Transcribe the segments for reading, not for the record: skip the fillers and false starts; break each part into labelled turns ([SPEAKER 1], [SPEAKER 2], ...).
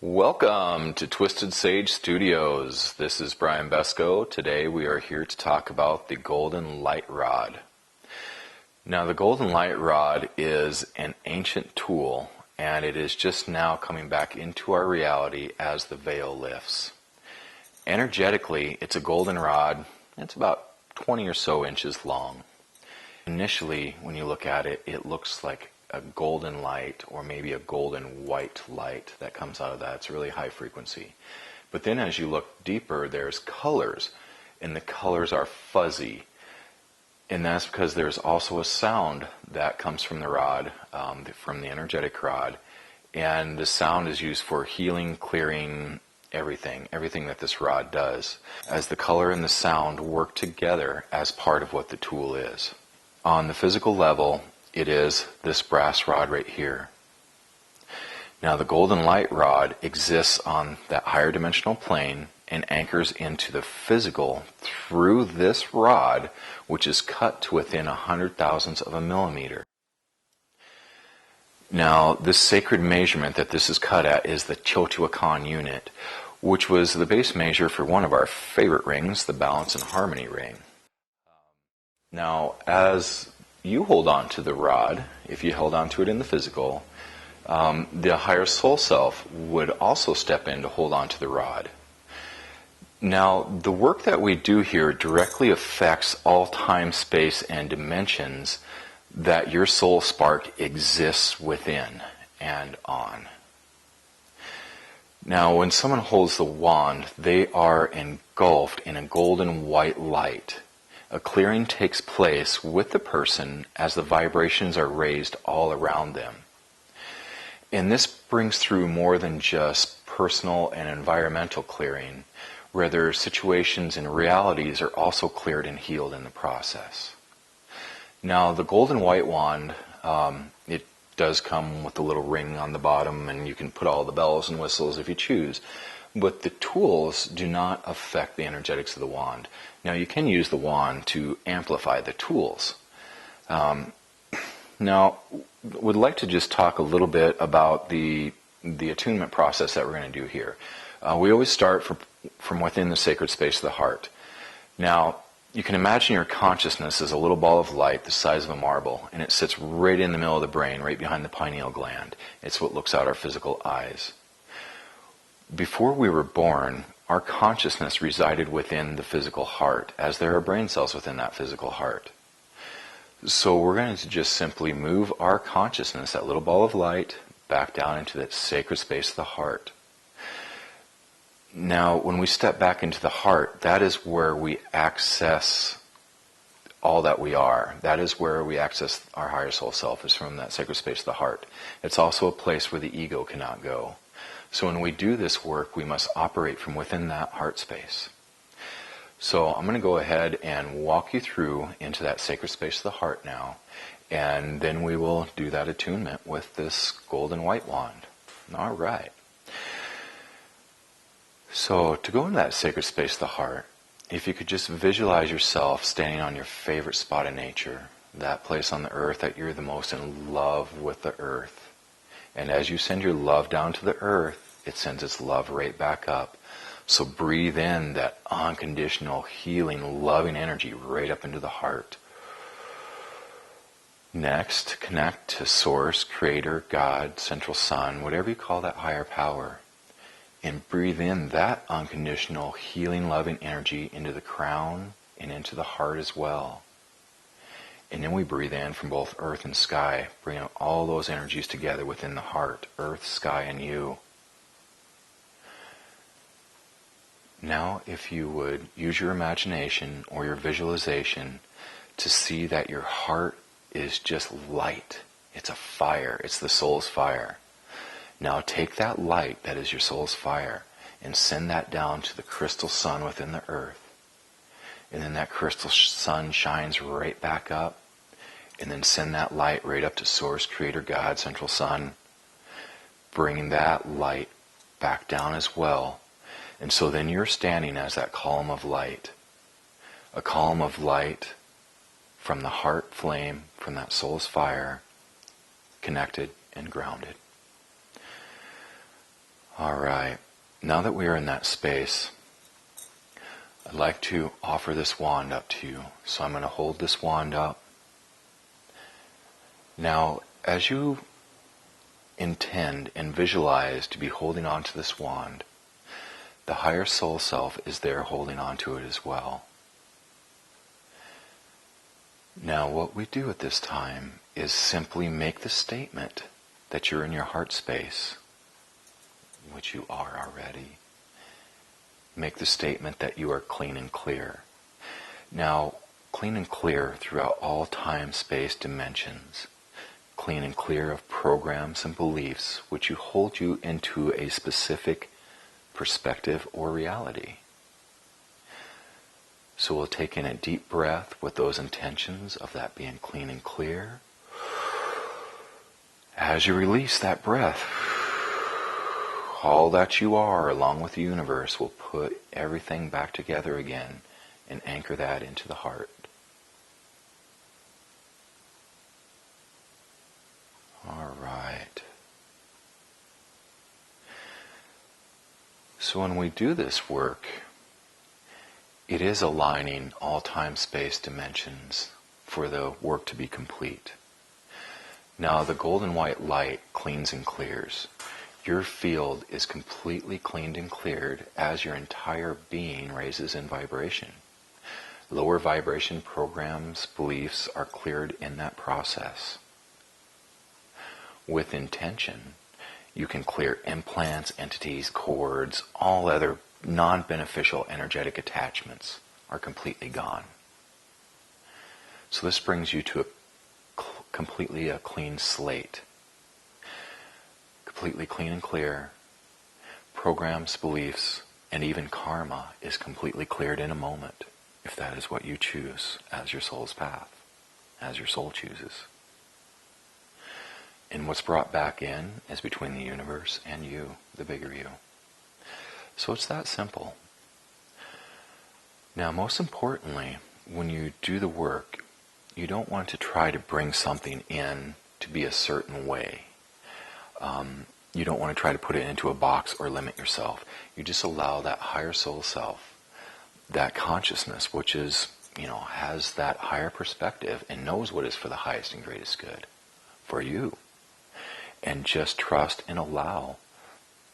[SPEAKER 1] Welcome to Twisted Sage Studios. This is Brian Besco. Today we are here to talk about the Golden Light Rod. Now, the Golden Light Rod is an ancient tool, and it is just now coming back into our reality as the veil lifts. Energetically, it's a golden rod. It's about 20 or so inches long. Initially, when you look at it, it looks like a golden light or maybe a golden white light that comes out of that. It's really high frequency. But then as you look deeper, there's colors, and the colors are fuzzy. And that's because there's also a sound that comes from the rod, from the energetic rod. And the sound is used for healing, clearing, everything that this rod does, as the color and the sound work together as part of what the tool is. On the physical level, it is this brass rod right here. Now, the golden light rod exists on that higher dimensional plane and anchors into the physical through this rod, which is cut to within 100 thousandths of a millimeter. Now, this sacred measurement that this is cut at is the Teotihuacan unit, which was the base measure for one of our favorite rings, the Balance and Harmony ring. Now, as you hold on to the rod, if you held on to it in the physical, the higher soul self would also step in to hold on to the rod. Now, the work that we do here directly affects all time, space, and dimensions that your soul spark exists within and on. Now, when someone holds the wand, they are engulfed in a golden white light. A clearing takes place with the person as the vibrations are raised all around them. And this brings through more than just personal and environmental clearing. Rather, situations and realities are also cleared and healed in the process. Now, the golden white wand, it does come with a little ring on the bottom, and you can put all the bells and whistles if you choose. But the tools do not affect the energetics of the wand. Now, you can use the wand to amplify the tools. Now, would like to just talk a little bit about the attunement process that we're going to do here. We always start from within the sacred space of the heart. Now, you can imagine your consciousness as a little ball of light the size of a marble, and it sits right in the middle of the brain, right behind the pineal gland. It's what looks out our physical eyes. Before we were born, our consciousness resided within the physical heart, as there are brain cells within that physical heart. So we're going to just simply move our consciousness, that little ball of light, back down into that sacred space of the heart. Now, when we step back into the heart, that is where we access all that we are. That is where we access our higher soul self, is from that sacred space of the heart. It's also a place where the ego cannot go. So when we do this work, we must operate from within that heart space. So I'm going to go ahead and walk you through into that sacred space of the heart now, and then we will do that attunement with this golden white wand. All right. So to go into that sacred space of the heart, if you could just visualize yourself standing on your favorite spot in nature, that place on the earth that you're the most in love with the earth. And as you send your love down to the earth, it sends its love right back up. So breathe in that unconditional, healing, loving energy right up into the heart. Next, connect to Source, Creator, God, Central Sun, whatever you call that higher power. And breathe in that unconditional, healing, loving energy into the crown and into the heart as well. And then we breathe in from both earth and sky, bringing all those energies together within the heart, earth, sky, and you. Now, if you would use your imagination or your visualization to see that your heart is just light. It's a fire. It's the soul's fire. Now take that light that is your soul's fire and send that down to the crystal sun within the earth. And then that crystal sun shines right back up. And then send that light right up to Source, Creator, God, Central Sun. Bringing that light back down as well. And so then you're standing as that column of light. A column of light from the heart flame, from that soul's fire, connected and grounded. All right. Now that we are in that space, I'd like to offer this wand up to you. So I'm going to hold this wand up. Now, as you intend and visualize to be holding on to this wand, the higher soul self is there holding on to it as well. Now, what we do at this time is simply make the statement that you're in your heart space, which you are already. Make the statement that you are clean and clear. Now, clean and clear throughout all time, space, dimensions. Clean and clear of programs and beliefs which you hold you into a specific perspective or reality. So we'll take in a deep breath with those intentions of that being clean and clear. As you release that breath, all that you are, along with the universe, will put everything back together again and anchor that into the heart. All right. So when we do this work, it is aligning all time, space, dimensions for the work to be complete. Now the golden white light cleans and clears. Your field is completely cleaned and cleared as your entire being raises in vibration. Lower vibration programs, beliefs are cleared in that process. With intention, you can clear implants, entities, cords, all other non-beneficial energetic attachments are completely gone. So this brings you to completely a clean slate. Completely clean and clear. Programs, beliefs, and even karma is completely cleared in a moment, if that is what you choose as your soul's path, as your soul chooses. And what's brought back in is between the universe and you, the bigger you. So it's that simple. Now, most importantly, when you do the work, you don't want to try to bring something in to be a certain way. You don't want to try to put it into a box or limit yourself. You just allow that higher soul self, that consciousness, which is, has that higher perspective and knows what is for the highest and greatest good for you. And just trust and allow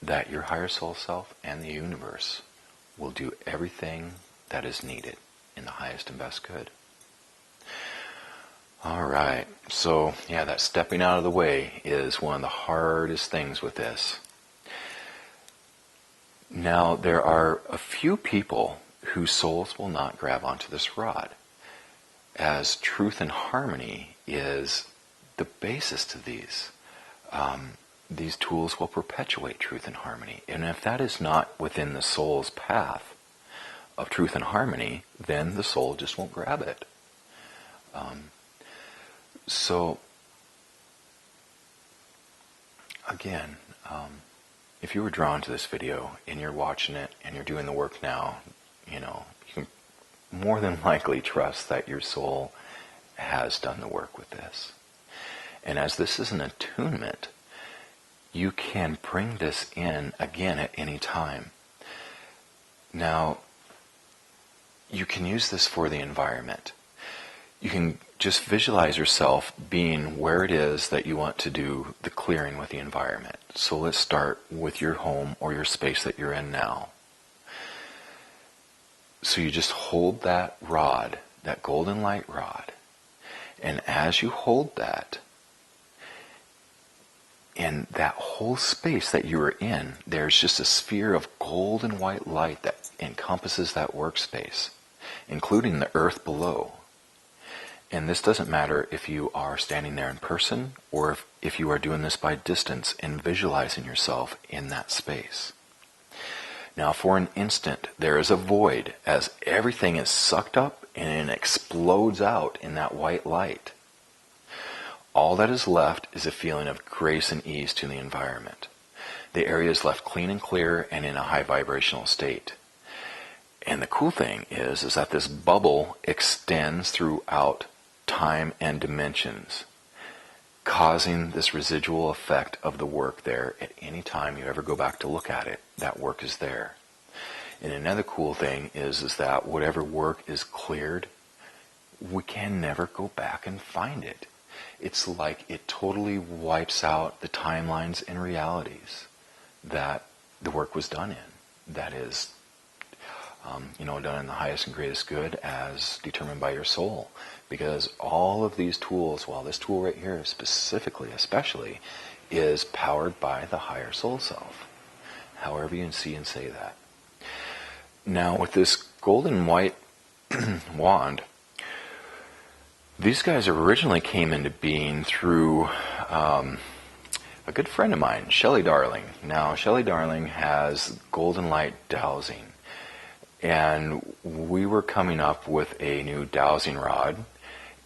[SPEAKER 1] that your higher soul self and the universe will do everything that is needed in the highest and best good. All right, so that stepping out of the way is one of the hardest things with this. Now, there are a few people whose souls will not grab onto this rod, as truth and harmony is the basis to these. These tools will perpetuate truth and harmony. And if that is not within the soul's path of truth and harmony, then the soul just won't grab it. So, again, if you were drawn to this video and you're watching it and you're doing the work now, you can more than likely trust that your soul has done the work with this. And as this is an attunement, you can bring this in again at any time. Now, you can use this for the environment. You can just visualize yourself being where it is that you want to do the clearing with the environment. So let's start with your home or your space that you're in now. So you just hold that rod, that golden light rod, and as you hold that, in that whole space that you are in, there's just a sphere of golden white light that encompasses that workspace, including the earth below. And this doesn't matter if you are standing there in person or if you are doing this by distance and visualizing yourself in that space. Now, for an instant, there is a void as everything is sucked up and explodes out in that white light. All that is left is a feeling of grace and ease to the environment. The area is left clean and clear and in a high vibrational state. And the cool thing is that this bubble extends throughout time and dimensions. causing this residual effect of the work there. At any time you ever go back to look at it, that work is there. And another cool thing is that whatever work is cleared, we can never go back and find it. It's like it totally wipes out the timelines and realities that the work was done in. That is, done in the highest and greatest good as determined by your soul. Because all of these tools, well, this tool right here specifically, especially, is powered by the higher soul self. However you can see and say that. Now, with this golden white wand, these guys originally came into being through a good friend of mine, Shelley Darling. Now, Shelley Darling has golden light dowsing. And we were coming up with a new dowsing rod.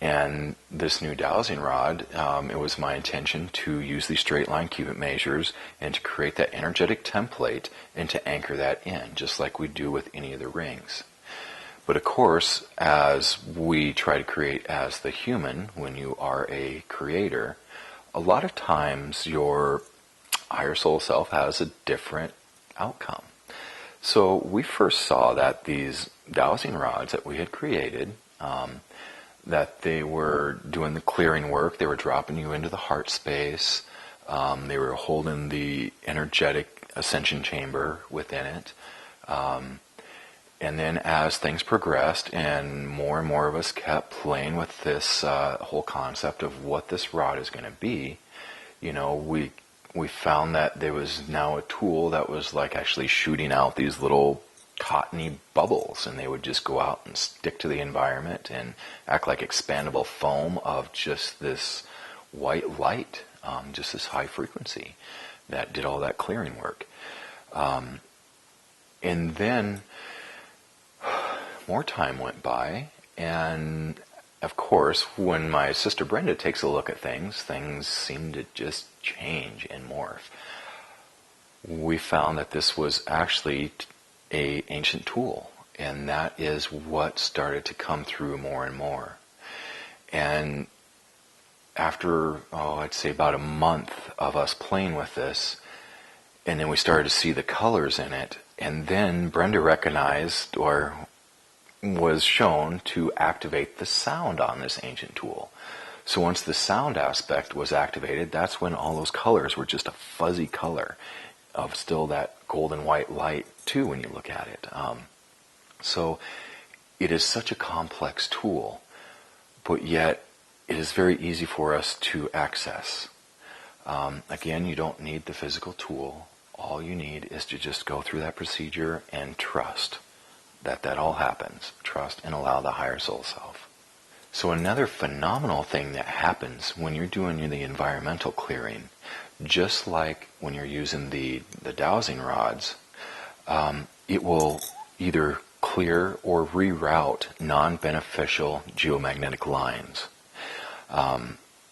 [SPEAKER 1] And this new dowsing rod, it was my intention to use these straight line cubit measures and to create that energetic template and to anchor that in, just like we do with any of the rings. But of course, as we try to create as the human, when you are a creator, a lot of times your higher soul self has a different outcome. So we first saw that these dowsing rods that we had created, that they were doing the clearing work, they were dropping you into the heart space, they were holding the energetic ascension chamber within it. And then as things progressed and more of us kept playing with this whole concept of what this rod is going to be, we found that there was now a tool that was like actually shooting out these little cottony bubbles, and they would just go out and stick to the environment and act like expandable foam of just this white light, just this high frequency that did all that clearing work. And then more time went by, and of course, when my sister Brenda takes a look at things seem to just change and morph. We found that this was actually an ancient tool, and that is what started to come through more and more. And after, I'd say about a month of us playing with this, and then we started to see the colors in it, and then Brenda recognized or was shown to activate the sound on this ancient tool. So once the sound aspect was activated, that's when all those colors were just a fuzzy color of still that golden white light too when you look at it. So it is such a complex tool, but yet it is very easy for us to access. Again, you don't need the physical tool. All you need is to just go through that procedure and trust that all happens. Trust and allow the higher soul self. So another phenomenal thing that happens when you're doing the environmental clearing, just like when you're using the dowsing rods, it will either clear or reroute non-beneficial geomagnetic lines.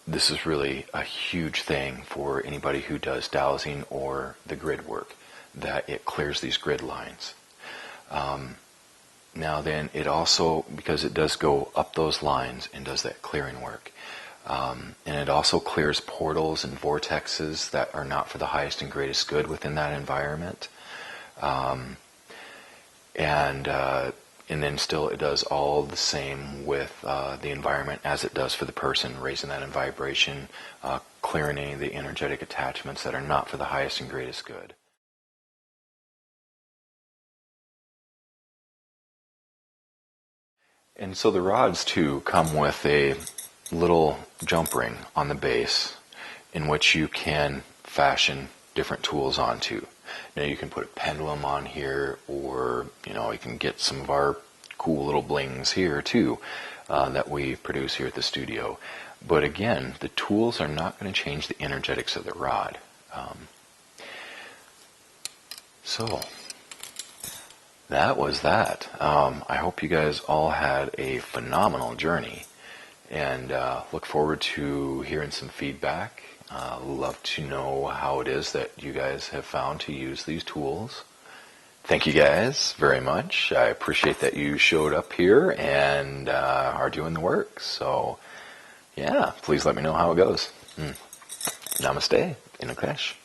[SPEAKER 1] This is really a huge thing for anybody who does dowsing or the grid work, that it clears these grid lines. Now then, it also, because it does go up those lines and does that clearing work, and it also clears portals and vortexes that are not for the highest and greatest good within that environment. And then still it does all the same with the environment as it does for the person, raising that in vibration, clearing any of the energetic attachments that are not for the highest and greatest good. And so the rods too come with a little jump ring on the base in which you can fashion different tools onto. Now you can put a pendulum on here, or you can get some of our cool little blings here too that we produce here at the studio. But again, the tools are not going to change the energetics of the rod. So that was that. I hope you guys all had a phenomenal journey, and look forward to hearing some feedback. Love to know how it is that you guys have found to use these tools. Thank you guys very much. I appreciate that you showed up here and are doing the work. So yeah, please let me know how it goes. Namaste, Inukesh.